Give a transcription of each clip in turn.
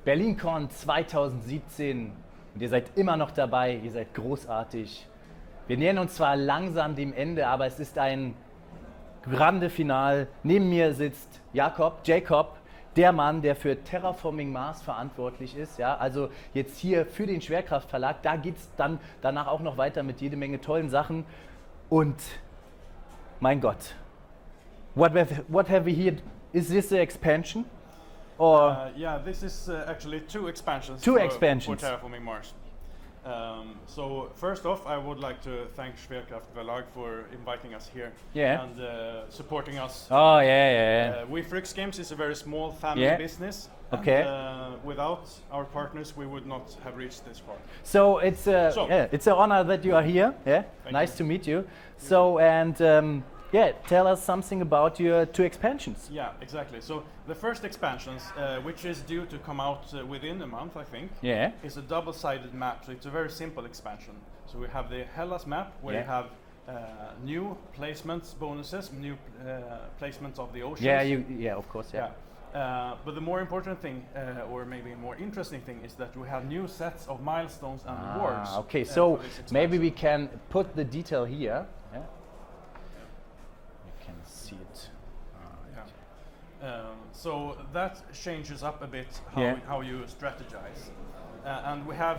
Berlin-Cron 2017 und ihr seid immer noch dabei, ihr seid großartig. Wir nähern uns zwar langsam dem Ende, aber es ist ein grande Final. Neben mir sitzt Jakob, der Mann, der für Terraforming Mars verantwortlich ist. Ja? Also jetzt hier für den Schwerkraftverlag, da geht es dann danach auch noch weiter mit jede Menge tollen Sachen. Und mein Gott, what have we here? Is this the expansion? Or yeah, this is actually two expansions for Terraforming Mars. So first off, I would like to thank Spielekauf for inviting us here and supporting us. Oh yeah. We Fryx Games is a very small family business. Okay. And, without our partners, we would not have reached this far. So it's an honor that you are here. Yeah, nice to meet you. So tell us something about your two expansions. Yeah, exactly. So the first expansions, which is due to come out within a month, I think, is a double-sided map. So it's a very simple expansion. So we have the Hellas map, where you have new placements, bonuses, new placements of the oceans. Of course. But the more important thing, or maybe a more interesting thing, is that we have new sets of milestones and rewards. Okay, so maybe we can put the detail here. See it. So that changes up a bit how you strategize. And we have,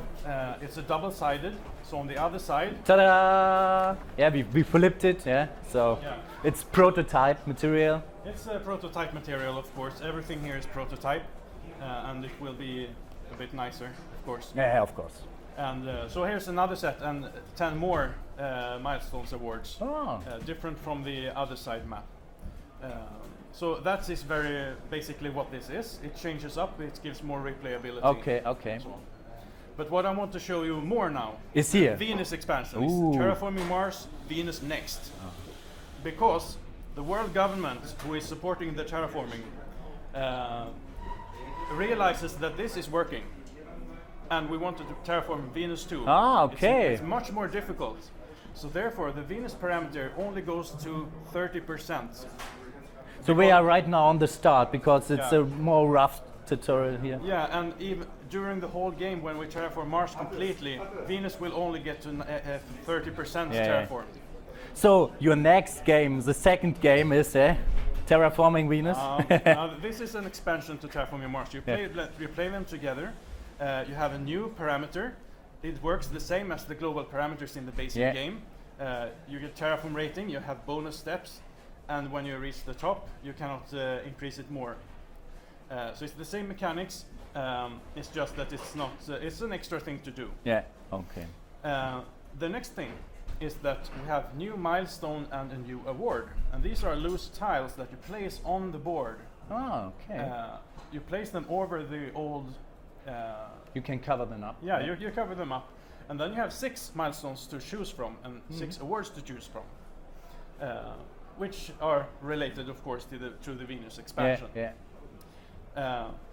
it's a double-sided, so on the other side... Ta-da! Yeah, we flipped it, so it's prototype material. It's a prototype material, of course. Everything here is prototype, and it will be a bit nicer, of course. Yeah, of course. And so here's another set and 10 more milestones awards, different from the other side map. So that is very basically what this is. It changes up, it gives more replayability. Okay. So but what I want to show you more now is here. Venus expansion. Is Terraforming Mars, Venus next. Because the world government who is supporting the terraforming realizes that this is working. And we wanted to terraform Venus too. Okay. It's much more difficult. So therefore, the Venus parameter only goes to 30%. So we are right now on the start because it's a more rough tutorial here. Yeah, and even during the whole game, when we terraform Mars completely, Venus will only get to 30% terraformed. So your next game, the second game, is Terraforming Venus. This is an expansion to Terraforming Mars. You play them together. You have a new parameter. It works the same as the global parameters in the basic game. You get terraform rating, you have bonus steps, and when you reach the top, you cannot increase it more. So it's the same mechanics, it's just that it's not, it's an extra thing to do. Yeah, okay. The next thing is that we have new milestone and a new award. And these are loose tiles that you place on the board. You place them over the old... you can cover them up. Yeah, you cover them up. And then you have 6 milestones to choose from and 6 awards to choose from. Which are related, of course, to the Venus expansion.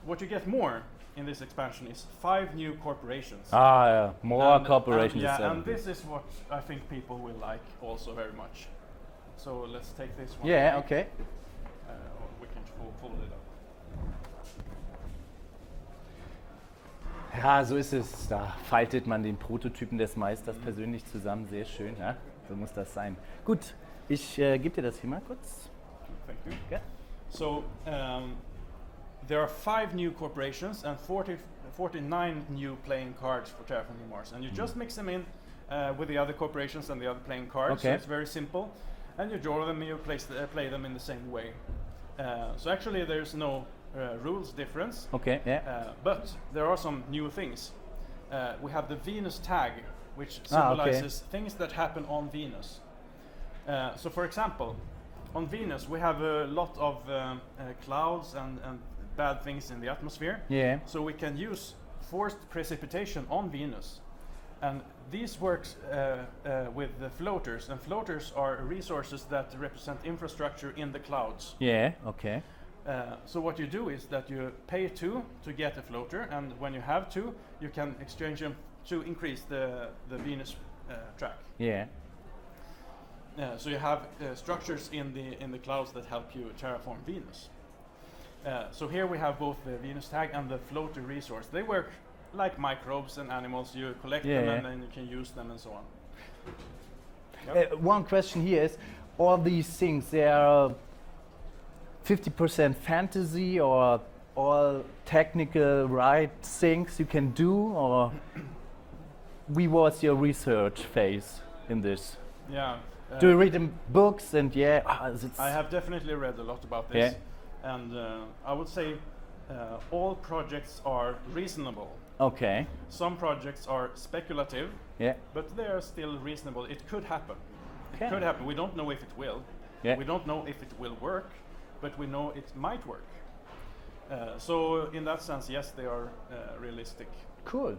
What you get more in this expansion is 5 new corporations. More corporations. And this is what I think people will like also very much. So let's take this one. Okay. We can fold it up. Ja, so ist es. Da faltet man den Prototypen des Meisters persönlich zusammen. Sehr schön. Ja? So muss das sein. Gut, ich gebe dir das hier mal kurz. Thank you. Okay. So, there are 5 new corporations and 49 new playing cards for Terraforming Mars. And you just mix them in with the other corporations and the other playing cards. So it's very simple. And you draw them and you play them in the same way. So actually there's no rules difference. But there are some new things. We have the Venus tag, which symbolizes things that happen on Venus. So for example, on Venus we have a lot of clouds and bad things in the atmosphere. So we can use forced precipitation on Venus. And these works with the floaters, and floaters are resources that represent infrastructure in the clouds. So what you do is that you pay 2 to get a floater, and when you have 2, you can exchange them to increase the Venus track. So you have structures in the clouds that help you terraform Venus. So here we have both the Venus tag and the floater resource. They work like microbes and animals. You collect them and then you can use them and so on. Yep. One question here is, all these things, they are 50% fantasy or all technical right things you can do, or was your research phase in this? Yeah. Do you read books and I have definitely read a lot about this, and I would say all projects are reasonable. Okay. Some projects are speculative, but they are still reasonable. It could happen. It could happen. We don't know if it will. We don't know if it will work, but we know it might work. So in that sense, yes, they are realistic. Cool.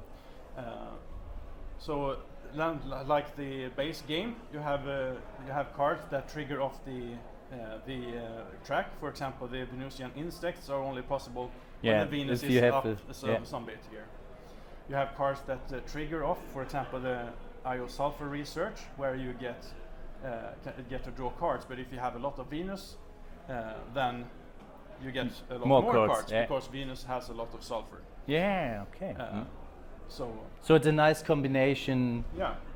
So like the base game, you have cards that trigger off the track. For example, the Venusian insects are only possible when the Venus is up some bit here. You have cards that trigger off, for example, the IO sulfur research, where you get to draw cards. But if you have a lot of Venus, then you get a lot more cards because Venus has a lot of sulfur. Yeah. Okay. So it's a nice combination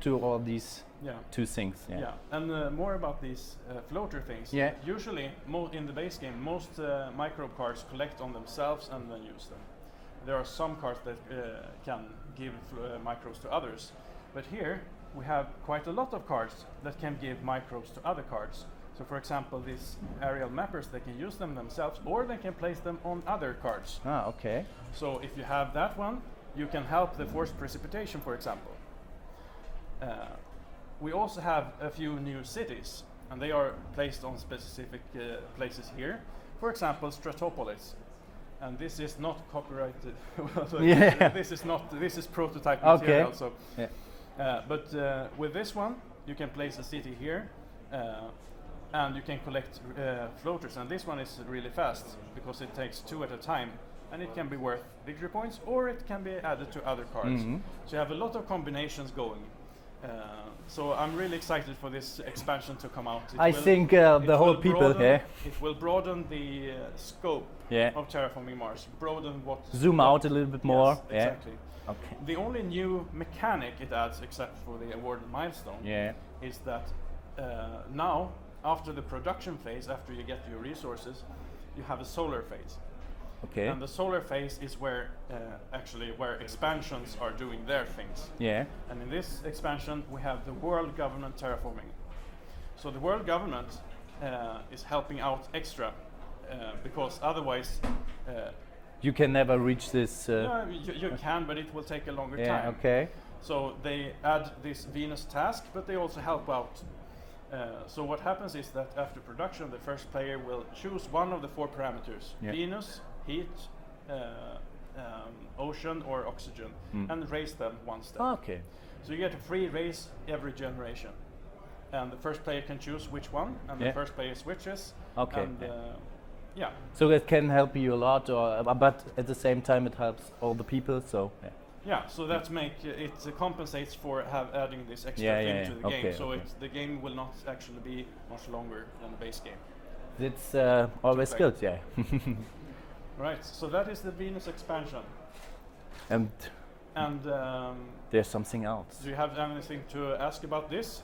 to all these two things. Yeah. And more about these floater things. Yeah. Usually, in the base game, most microbe cards collect on themselves and then use them. There are some cards that can give microbes to others, but here we have quite a lot of cards that can give microbes to other cards. So for example, these aerial mappers, they can use them themselves or they can place them on other cards. Okay. So if you have that one, you can help the forced precipitation, for example. We also have a few new cities, and they are placed on specific places here. For example, Stratopolis. And this is not copyrighted. This is prototype material. So, but with this one, you can place a city here, and you can collect floaters. And this one is really fast because it takes 2 at a time, and it can be worth victory points, or it can be added to other cards. So you have a lot of combinations going. So I'm really excited for this expansion to come out. I think the whole people here. It will broaden the scope of Terraforming Mars. Broaden what. Zoom out a little bit more. Yes, exactly. Okay. The only new mechanic it adds, except for the awarded milestone, is that now, after the production phase, after you get your resources, you have a solar phase. Okay. And the solar phase is where where expansions are doing their things. Yeah. And in this expansion, we have the world government terraforming. So the world government is helping out extra because otherwise you can never reach this. No, you can, but it will take a longer time. Okay. So they add this Venus task, but they also help out. So what happens is that after production, the first player will choose one of the 4 parameters: Venus, heat, ocean, or oxygen, and raise them 1 step. Okay. So you get a free raise every generation, and the first player can choose which one, and the first player switches. Okay. And, So it can help you a lot, but at the same time it helps all the people. So so that it compensates for adding this extra thing to the game. So the game will not actually be much longer than the base game. It's always good, Right. So that is the Venus expansion. And there's something else. Do you have anything to ask about this,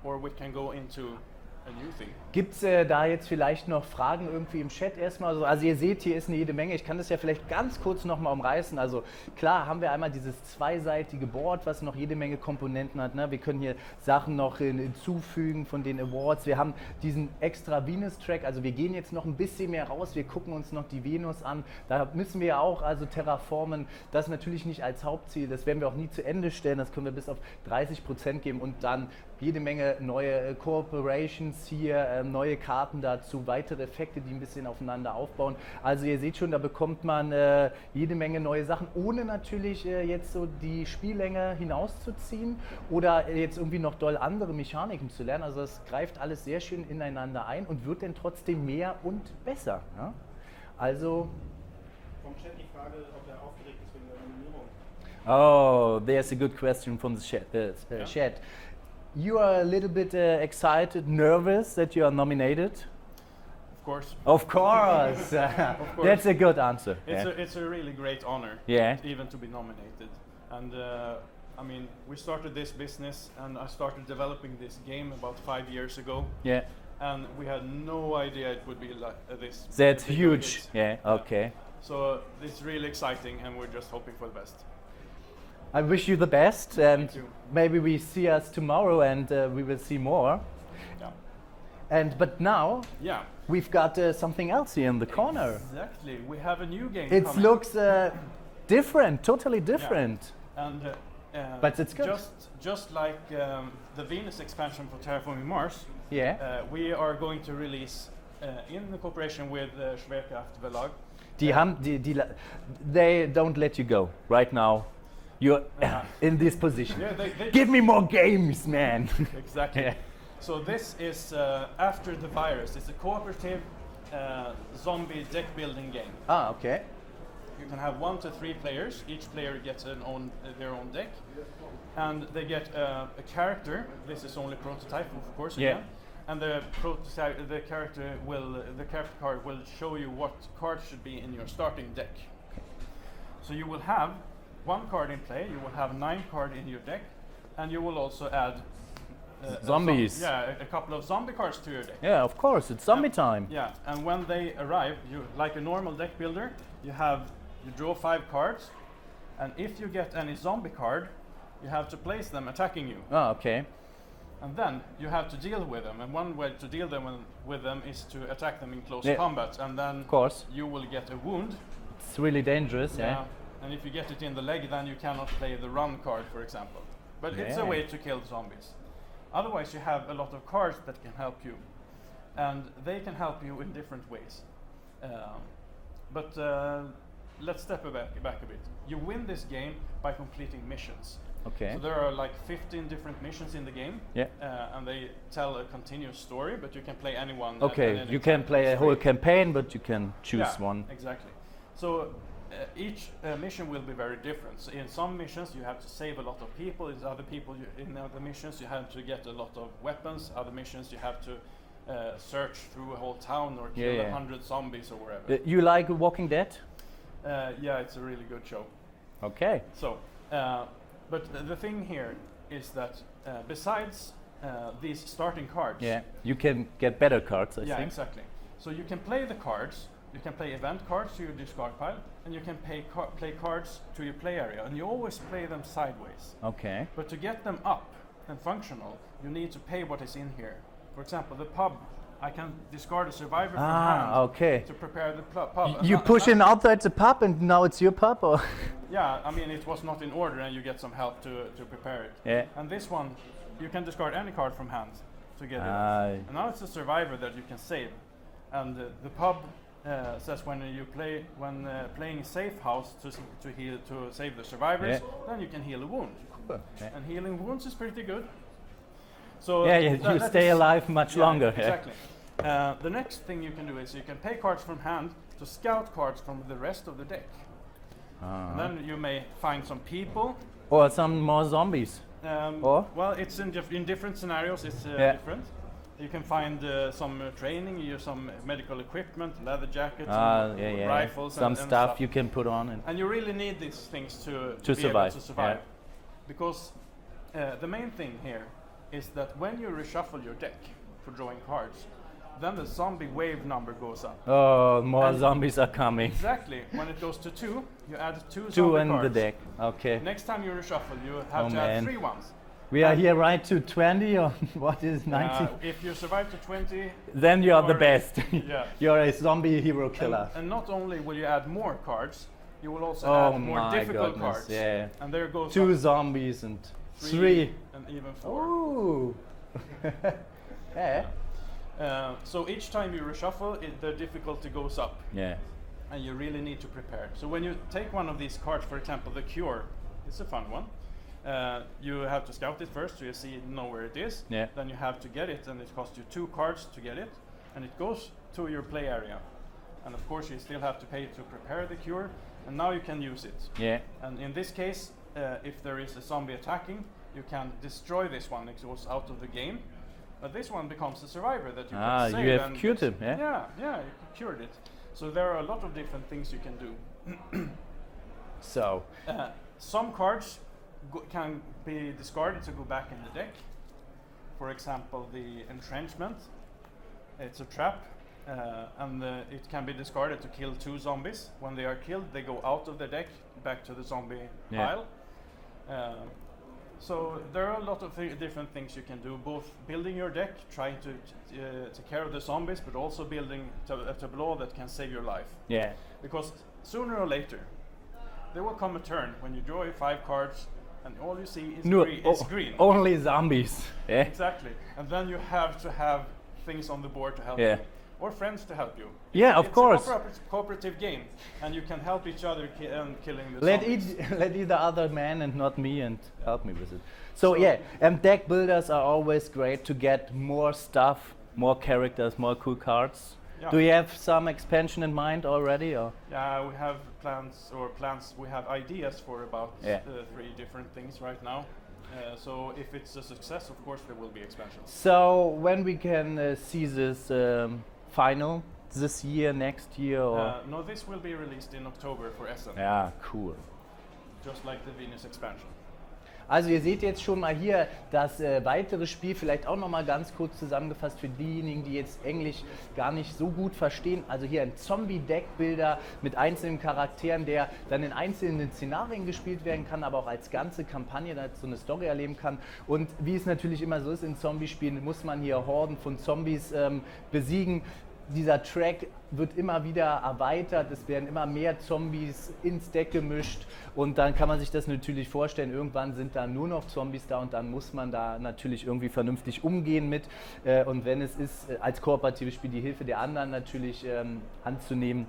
or we can go into a new thing? Gibt es da jetzt vielleicht noch Fragen irgendwie im Chat erstmal? Also ihr seht, hier ist eine jede Menge. Ich kann das ja vielleicht ganz kurz nochmal umreißen. Also klar haben wir einmal dieses zweiseitige Board, was noch jede Menge Komponenten hat. Ne? Wir können hier Sachen noch hinzufügen von den Awards. Wir haben diesen extra Venus-Track. Also wir gehen jetzt noch ein bisschen mehr raus. Wir gucken uns noch die Venus an. Da müssen wir auch also terraformen. Das natürlich nicht als Hauptziel. Das werden wir auch nie zu Ende stellen. Das können wir bis auf 30% geben und dann jede Menge neue Corporations hier, neue Karten dazu, weitere Effekte, die ein bisschen aufeinander aufbauen. Also ihr seht schon, da bekommt man jede Menge neue Sachen, ohne natürlich jetzt so die Spiellänge hinauszuziehen oder jetzt irgendwie noch doll andere Mechaniken zu lernen. Also das greift alles sehr schön ineinander ein und wird dann trotzdem mehr und besser. Ja? Also vom Chat die Frage, ob er aufgeregt ist wegen der Nominierung. Oh, there's a good question from the chat. You are a little bit excited, nervous that you are nominated? Of course. Of course. course. That's a good answer. It's a really great honor. Yeah. Even to be nominated. And I mean, we started this business, and I started developing this game about 5 years ago. Yeah. And we had no idea it would be like this. That's big huge. of it. Yeah. Okay. So it's really exciting, and we're just hoping for the best. I wish you the best, and Thank you. maybe we see us tomorrow, and we will see more. Yeah. But now Yeah. we've got something else here in the corner. Exactly. We have a new game It coming. looks different, totally different. And But it's good. Just like the Venus expansion for Terraforming Mars, Yeah. we are going to release in the cooperation with Spielekauf Verlag. They don't let you go right now. You're in this position. Yeah, they Give me more games, man. Exactly. Yeah. So this is after the virus. It's a cooperative zombie deck building game. Ah, okay. You can have 1 to 3 players. Each player gets their own deck, and they get a character. This is only prototype, of course. Yeah. Again. And the character card will show you what cards should be in your starting deck. So you will have 1 card in play. You will have 9 cards in your deck, and you will also add Zombies. a couple of zombie cards to your deck. Yeah, of course. It's zombie time. Yeah, and when they arrive, you like a normal deck builder, you draw 5 cards, and if you get any zombie card, you have to place them attacking you, Oh, okay. and then you have to deal with them. And one way to deal with them is to attack them in close Yeah. combat, and then Of course. you will get a wound. It's really dangerous. Yeah. And if you get it in the leg, then you cannot play the run card, for example. But it's a Yeah. way to kill zombies. Otherwise, you have a lot of cards that can help you, and they can help you in different ways. But let's step back a bit. You win this game by completing missions. Okay. So there are like 15 different missions in the game, Yeah. and they tell a continuous story, but you can play any one. at Okay. any You time. can play a It's whole free. campaign, but you can choose Yeah, one. exactly. So each mission will be very different. So in some missions you have to save a lot of people. In other other missions you have to get a lot of weapons. Other missions you have to search through a whole town or kill 100 zombies or wherever. You like Walking Dead? Yeah, it's a really good show. Okay. So, but the thing here is that besides these starting cards, Yeah. You can get better cards, I yeah, think. exactly. So you can play the cards. You can play event cards to your discard pile, and you can play cards to your play area, and you always play them sideways. Okay. But to get them up and functional, you need to pay what is in here. For example, the pub. I can discard a survivor from hand Okay. to prepare the pub. You push in outside the pub, and now it's your pub, or? Yeah, I mean it was not in order, and you get some help to prepare it. Yeah. And this one, you can discard any card from hand to get it. And now it's a survivor that you can save, and the pub says when playing safe house to save the survivors, then you can heal a wound. Cool. Yeah. And healing wounds is pretty good. So You that stay is- alive much longer. Yeah. Exactly. The next thing you can do is you can pay cards from hand to scout cards from the rest of the deck. And then you may find some people. Or some more zombies. Or? Well, it's in different scenarios. It's different. You can find some training, some medical equipment, leather jackets, rifles, Some and stuff you can put on. And you really need these things to be survive. able to survive. Yeah. Because the main thing here is that when you reshuffle your deck for drawing cards, then the zombie wave number goes up. Oh, more And- zombies are coming. Exactly. When it goes to 2, you add 2 Two zombie in cards. the deck. Okay. Next time you reshuffle, you have to add 3 ones. We are here right to 20 or what is 90? If you survive to 20, Then you are the you're- best. yeah. You're a zombie hero killer. And not only will you add more cards, you will also Oh add more my difficult goodness, cards. yeah. And there goes 2 up zombies and 3 3. and even 4. Ooh. Yeah. So each time you reshuffle, the difficulty goes up, Yeah. and you really need to prepare. So when you take one of these cards, for example, the Cure, it's a fun one. You have to scout it first, so you know where it is. Yeah. Then you have to get it, and it costs you 2 cards to get it, and it goes to your play area. And of course, you still have to pay to prepare the Cure, and now you can use it. Yeah. And in this case, if there is a zombie attacking, you can destroy this one. It goes out of the game. But this one becomes a survivor that you Ah, can save. you have and cured him, yeah? Yeah, you cured it. So there are a lot of different things you can do. So, Some cards can be discarded to go back in the deck. For example, the entrenchment. It's a trap, and it can be discarded to kill 2 zombies. When they are killed, they go out of the deck, back to the zombie pile. So there are a lot of different things you can do, both building your deck, trying to take care of the zombies, but also building a tableau that can save your life. yeah. Because sooner or later, there will come a turn when you draw your 5 cards and all you see is green. Only zombies. Yeah. Exactly. And then you have to have things on the board to help Yeah. you. Or friends to help you. Yeah, of course. It's a cooperative game, and you can help each other killing the Let zombies. let either other man and not me and help me with it. So yeah, deck builders are always great to get more stuff, more characters, more cool cards. Yeah. Do you have some expansion in mind already, or? Yeah, we have plans. We have ideas for about 3 different things right now. So if it's a success, of course there will be expansions. So when we can see this final this year, next year, or? No, this will be released in October for Essen. Ja, cool. Just like the Venus expansion. Also ihr seht jetzt schon mal hier das weitere Spiel, vielleicht auch noch mal ganz kurz zusammengefasst für diejenigen, die jetzt Englisch gar nicht so gut verstehen. Also hier ein Zombie-Deckbuilder mit einzelnen Charakteren, der dann in einzelnen Szenarien gespielt werden kann, aber auch als ganze Kampagne als so eine Story erleben kann. Und wie es natürlich immer so ist in Zombie-Spielen, muss man hier Horden von Zombies besiegen. Dieser Track wird immer wieder erweitert, es werden immer mehr Zombies ins Deck gemischt und dann kann man sich das natürlich vorstellen, irgendwann sind da nur noch Zombies da und dann muss man da natürlich irgendwie vernünftig umgehen mit und wenn es ist, als kooperatives Spiel die Hilfe der anderen natürlich anzunehmen,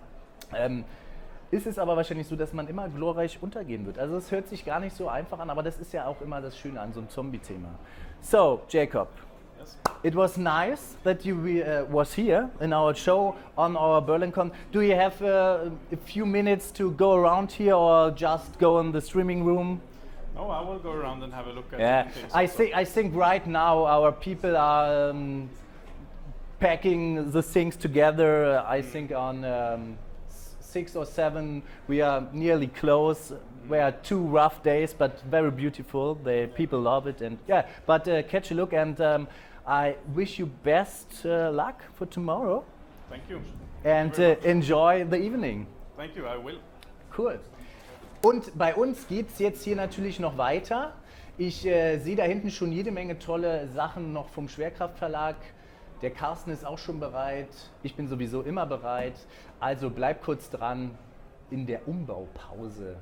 ist es aber wahrscheinlich so, dass man immer glorreich untergehen wird. Also es hört sich gar nicht so einfach an, aber das ist ja auch immer das Schöne an so einem Zombie-Thema. So, Jacob. Yes. It was nice that you was here in our show on our BerlinCon. Do you have a few minutes to go around here or just go in the streaming room? No, I will go around and have a look at different things. I think right now our people are packing the things together. I think on 6 or 7 we are nearly close. We are 2 rough days, but very beautiful. The people love it, and yeah. But catch a look, and I wish you best luck for tomorrow. Thank you. And Thank you very much. enjoy the evening. Thank you, I will. Cool. Und bei uns geht es jetzt hier natürlich noch weiter. Ich sehe da hinten schon jede Menge tolle Sachen noch vom Schwerkraftverlag. Der Carsten ist auch schon bereit. Ich bin sowieso immer bereit. Also bleib kurz dran. In der Umbaupause